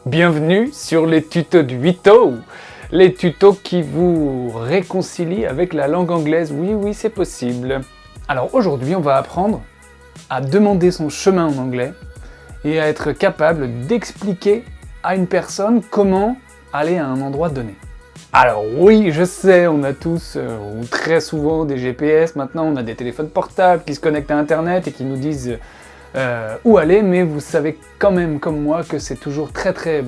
Bienvenue sur les tutos de Vito, les tutos qui vous réconcilient avec la langue anglaise. Oui, c'est possible. Alors aujourd'hui, on va apprendre à demander son chemin en anglais et à être capable d'expliquer à une personne comment aller à un endroit donné. Alors oui, je sais, on a tous, ou très souvent, des GPS. Maintenant, on a des téléphones portables qui se connectent à Internet et qui nous disent où aller, mais vous savez quand même, comme moi, que c'est toujours très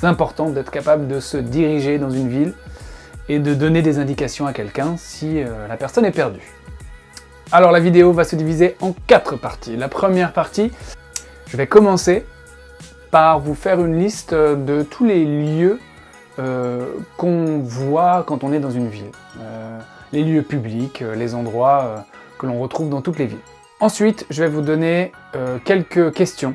important d'être capable de se diriger dans une ville et de donner des indications à quelqu'un si la personne est perdue. Alors la vidéo va se diviser en 4 parties. La première partie, je vais commencer par vous faire une liste de tous les lieux qu'on voit quand on est dans une ville. Les lieux publics, les endroits que l'on retrouve dans toutes les villes. Ensuite, je vais vous donner quelques questions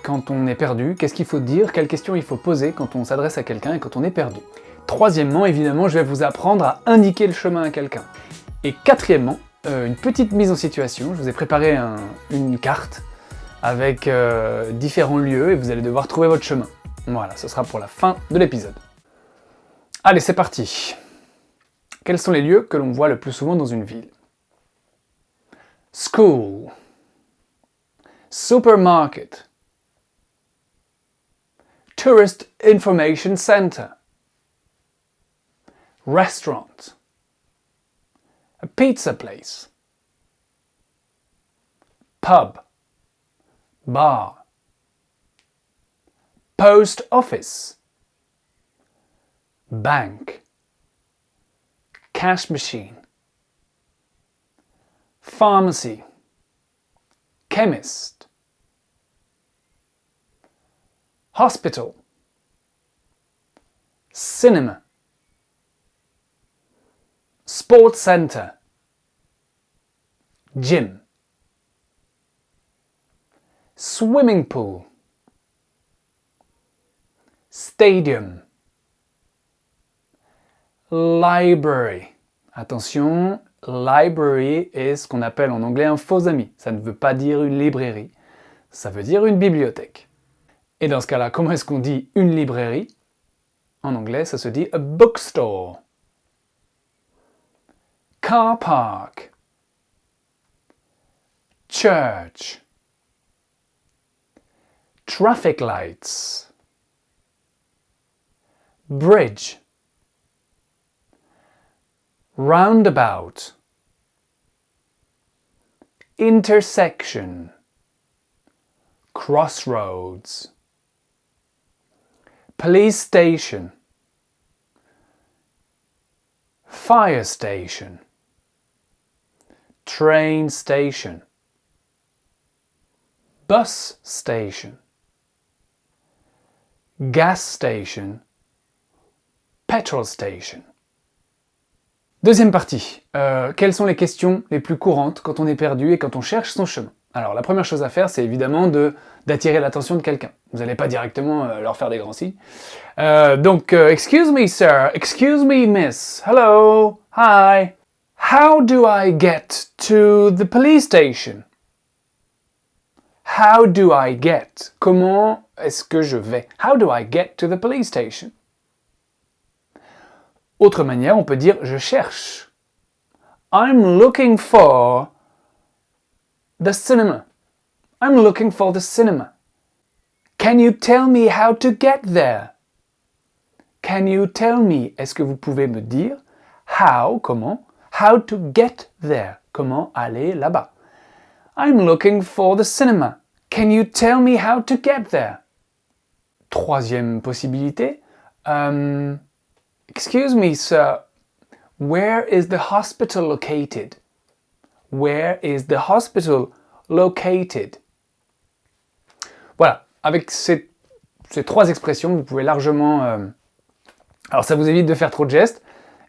quand on est perdu. Qu'est-ce qu'il faut dire? Quelles questions il faut poser quand on s'adresse à quelqu'un et quand on est perdu? Troisièmement, évidemment, je vais vous apprendre à indiquer le chemin à quelqu'un. Et quatrièmement, une petite mise en situation. Je vous ai préparé une carte avec différents lieux et vous allez devoir trouver votre chemin. Voilà, ce sera pour la fin de l'épisode. Allez, c'est parti. Quels sont les lieux que l'on voit le plus souvent dans une ville? School, supermarket, tourist information center, restaurant, a pizza place, pub, bar, post office, bank, cash machine, pharmacy, chemist, hospital, cinema, sports center, gym, swimming pool, stadium, library. Attention, library est ce qu'on appelle en anglais un faux ami. Ça ne veut pas dire une librairie, ça veut dire une bibliothèque. Et dans ce cas-là, comment est-ce qu'on dit une librairie? En anglais, ça se dit a bookstore. Car park, church, traffic lights, bridge, roundabout, intersection, crossroads, police station, fire station, train station, bus station, gas station, petrol station. Deuxième partie, quelles sont les questions les plus courantes quand on est perdu et quand on cherche son chemin? Alors la première chose à faire, c'est évidemment d'attirer l'attention de quelqu'un. Vous n'allez pas directement leur faire des grands signes. Donc, excuse me sir, excuse me miss, hello, hi, how do I get to the police station? How do I get? Comment est-ce que je vais? How do I get to the police station? Autre manière, on peut dire je cherche. I'm looking for the cinema. I'm looking for the cinema. Can you tell me how to get there? Can you tell me? Est-ce que vous pouvez me dire how, comment? How to get there. Comment aller là-bas? I'm looking for the cinema. Can you tell me how to get there? Troisième possibilité. Excuse me, sir, where is the hospital located? Where is the hospital located? Voilà, avec ces 3 expressions, vous pouvez largement... Alors ça vous évite de faire trop de gestes,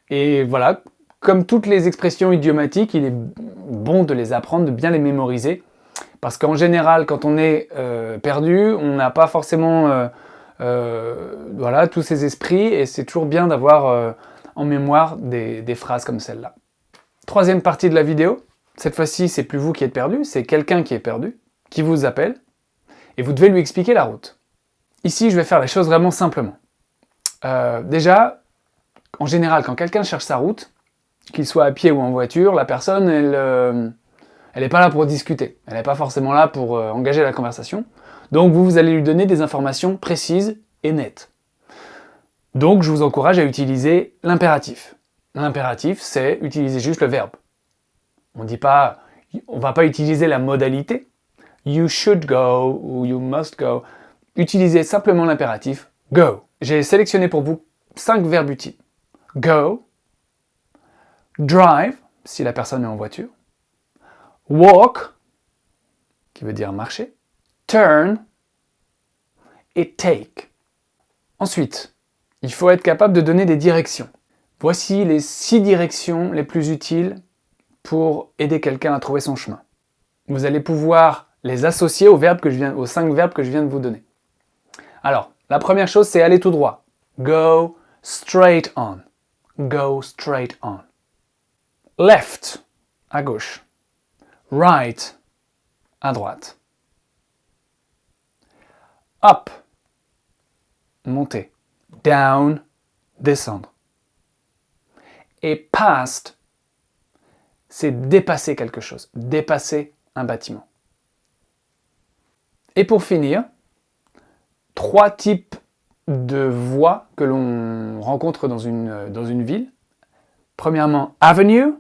et voilà, comme toutes les expressions idiomatiques, il est bon de les apprendre, de bien les mémoriser, parce qu'en général, quand on est perdu, on n'a pas forcément... voilà, tous ces esprits, et c'est toujours bien d'avoir en mémoire des phrases comme celle-là. Troisième partie de la vidéo, cette fois-ci, c'est plus vous qui êtes perdu, c'est quelqu'un qui est perdu, qui vous appelle, et vous devez lui expliquer la route. Ici, je vais faire les choses vraiment simplement. Déjà, en général, quand quelqu'un cherche sa route, qu'il soit à pied ou en voiture, la personne, elle n'est pas là pour discuter. Elle n'est pas forcément là pour engager la conversation. Donc vous allez lui donner des informations précises et nettes. Donc je vous encourage à utiliser l'impératif. L'impératif, c'est utiliser juste le verbe. On ne va pas utiliser la modalité. You should go ou you must go. Utilisez simplement l'impératif go. J'ai sélectionné pour vous 5 verbes utiles. Go, drive, si la personne est en voiture, walk, qui veut dire marcher, turn et take. Ensuite, il faut être capable de donner des directions. Voici les 6 directions les plus utiles pour aider quelqu'un à trouver son chemin. Vous allez pouvoir les associer aux 5 verbes que je viens de vous donner. Alors, la première chose, c'est aller tout droit. Go straight on. Go straight on. Left, à gauche. Right, à droite. Up, monter. Down, descendre. Et past, c'est dépasser quelque chose, dépasser un bâtiment. Et pour finir, 3 types de voies que l'on rencontre dans une ville. Premièrement, avenue,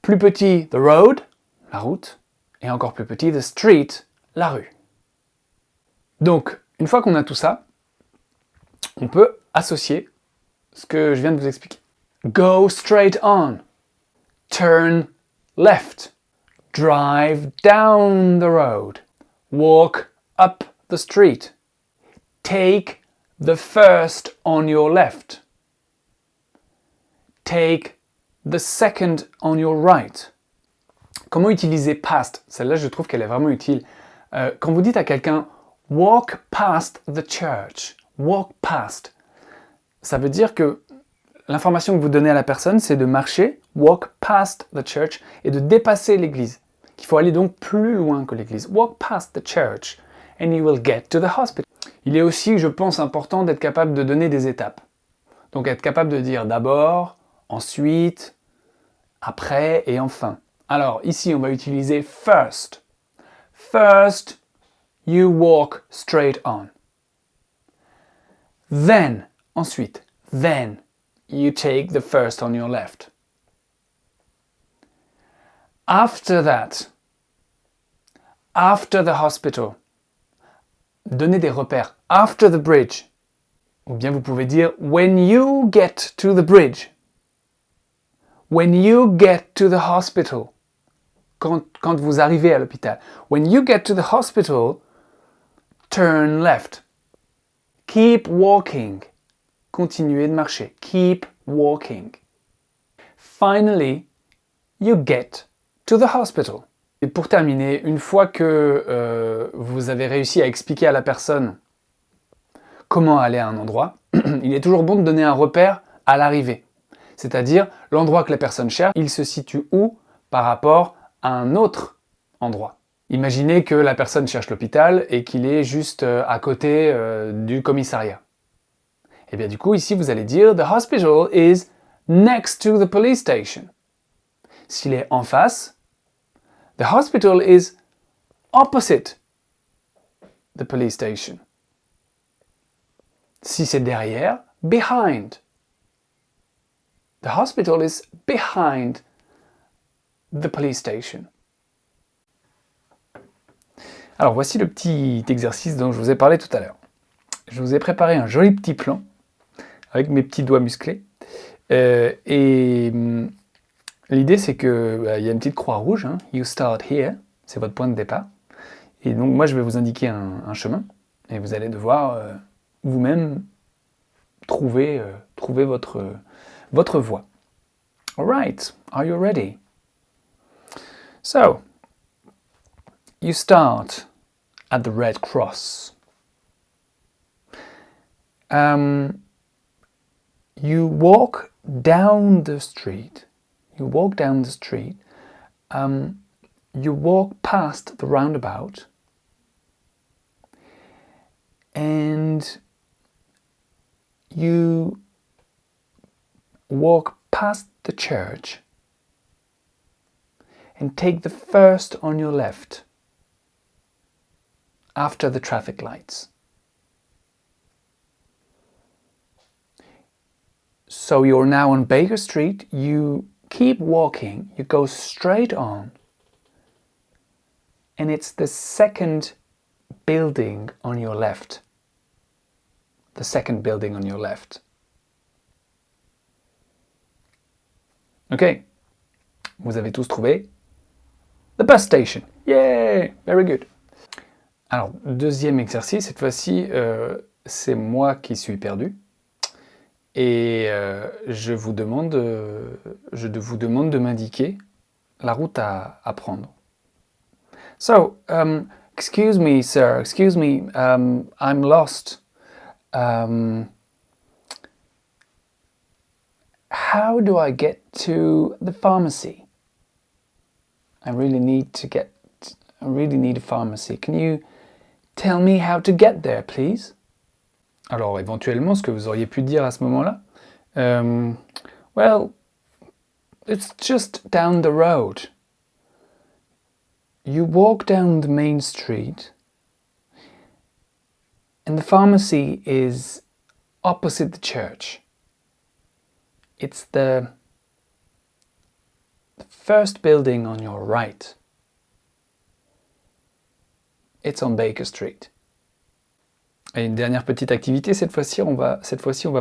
plus petit, the road, la route, et encore plus petit, the street, la rue. Donc, une fois qu'on a tout ça, on peut associer ce que je viens de vous expliquer. Go straight on, turn left, drive down the road, walk up the street, take the first on your left, take the second on your right. Comment utiliser past? Celle-là, je trouve qu'elle est vraiment utile. Quand vous dites à quelqu'un « walk past the church »,« walk past », ça veut dire que l'information que vous donnez à la personne, c'est de marcher, walk past the church, et de dépasser l'église. Qu'il faut aller donc plus loin que l'église. Walk past the church, and you will get to the hospital. Il est aussi, je pense, important d'être capable de donner des étapes. Donc être capable de dire d'abord, ensuite, après et enfin. Alors ici, on va utiliser first. First, you walk straight on. Then, ensuite, then, you take the first on your left. After that, after the hospital, donnez des repères. After the bridge. Ou bien vous pouvez dire when you get to the bridge. When you get to the hospital. Quand vous arrivez à l'hôpital. When you get to the hospital, turn left. Keep walking. Continuez de marcher. Keep walking. Finally, you get to the hospital. Et pour terminer, une fois que vous avez réussi à expliquer à la personne comment aller à un endroit, il est toujours bon de donner un repère à l'arrivée. C'est-à-dire, l'endroit que la personne cherche, il se situe où par rapport à un autre endroit. Imaginez que la personne cherche l'hôpital et qu'il est juste à côté du commissariat. Et bien du coup, ici, vous allez dire « The hospital is next to the police station ». S'il est en face, « The hospital is opposite the police station ». Si c'est derrière, « behind ». The hospital is behind the police station. Alors voici le petit exercice dont je vous ai parlé tout à l'heure. Je vous ai préparé un joli petit plan avec mes petits doigts musclés. L'idée c'est que y a une petite croix rouge, hein, you start here, c'est votre point de départ. Et donc moi je vais vous indiquer un chemin et vous allez devoir vous-même trouver votre voie. Alright, are you ready? So, you start at the Red Cross. You walk down the street. You walk down the street. You walk past the roundabout. and you walk past the church and take the first on your left after the traffic lights. So you're now on Baker Street, you keep walking, you go straight on, and it's the second building on your left. The second building on your left. Ok, vous avez tous trouvé? The bus station. Yay! Very good. Alors, deuxième exercice, cette fois-ci, c'est moi qui suis perdu. Et je vous demande de m'indiquer la route à prendre. So, excuse me, sir, excuse me, I'm lost. How do I get to the pharmacy? I really need a pharmacy. Can you tell me how to get there, please? Alors, éventuellement, ce que vous auriez pu dire à ce moment-là, well, it's just down the road. You walk down the main street, and the pharmacy is opposite the church. It's the first building on your right. It's on Baker Street. Et une dernière petite activité, cette fois-ci, on va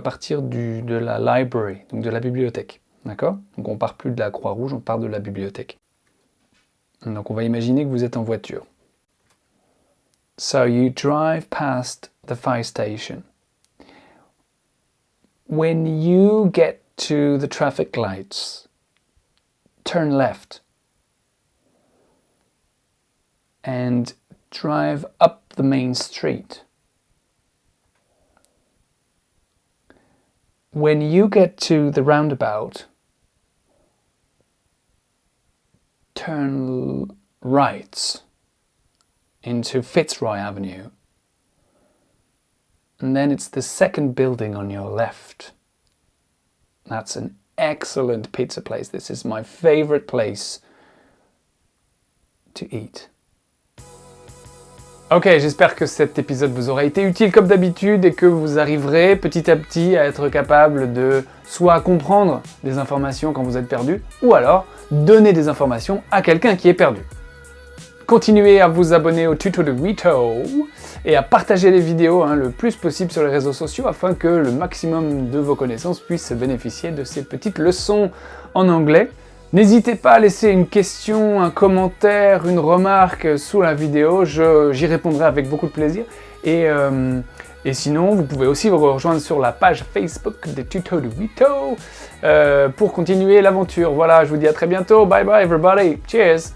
partir de la library, donc de la bibliothèque. D'accord? Donc on part plus de la Croix-Rouge, on part de la bibliothèque. Donc on va imaginer que vous êtes en voiture. So you drive past the fire station. When you get to the traffic lights, turn left and drive up the main street. When you get to the roundabout, turn right into Fitzroy Avenue, and then it's the second building on your left. That's an excellent pizza place. This is my favorite place to eat. Ok, j'espère que cet épisode vous aura été utile comme d'habitude et que vous arriverez petit à petit à être capable de soit comprendre des informations quand vous êtes perdu, ou alors donner des informations à quelqu'un qui est perdu. Continuez à vous abonner au tuto de Vito et à partager les vidéos le plus possible sur les réseaux sociaux afin que le maximum de vos connaissances puissent bénéficier de ces petites leçons en anglais. N'hésitez pas à laisser une question, un commentaire, une remarque sous la vidéo, j'y répondrai avec beaucoup de plaisir. Et sinon, vous pouvez aussi vous rejoindre sur la page Facebook des tutos de Vito pour continuer l'aventure. Voilà, je vous dis à très bientôt. Bye bye everybody. Cheers.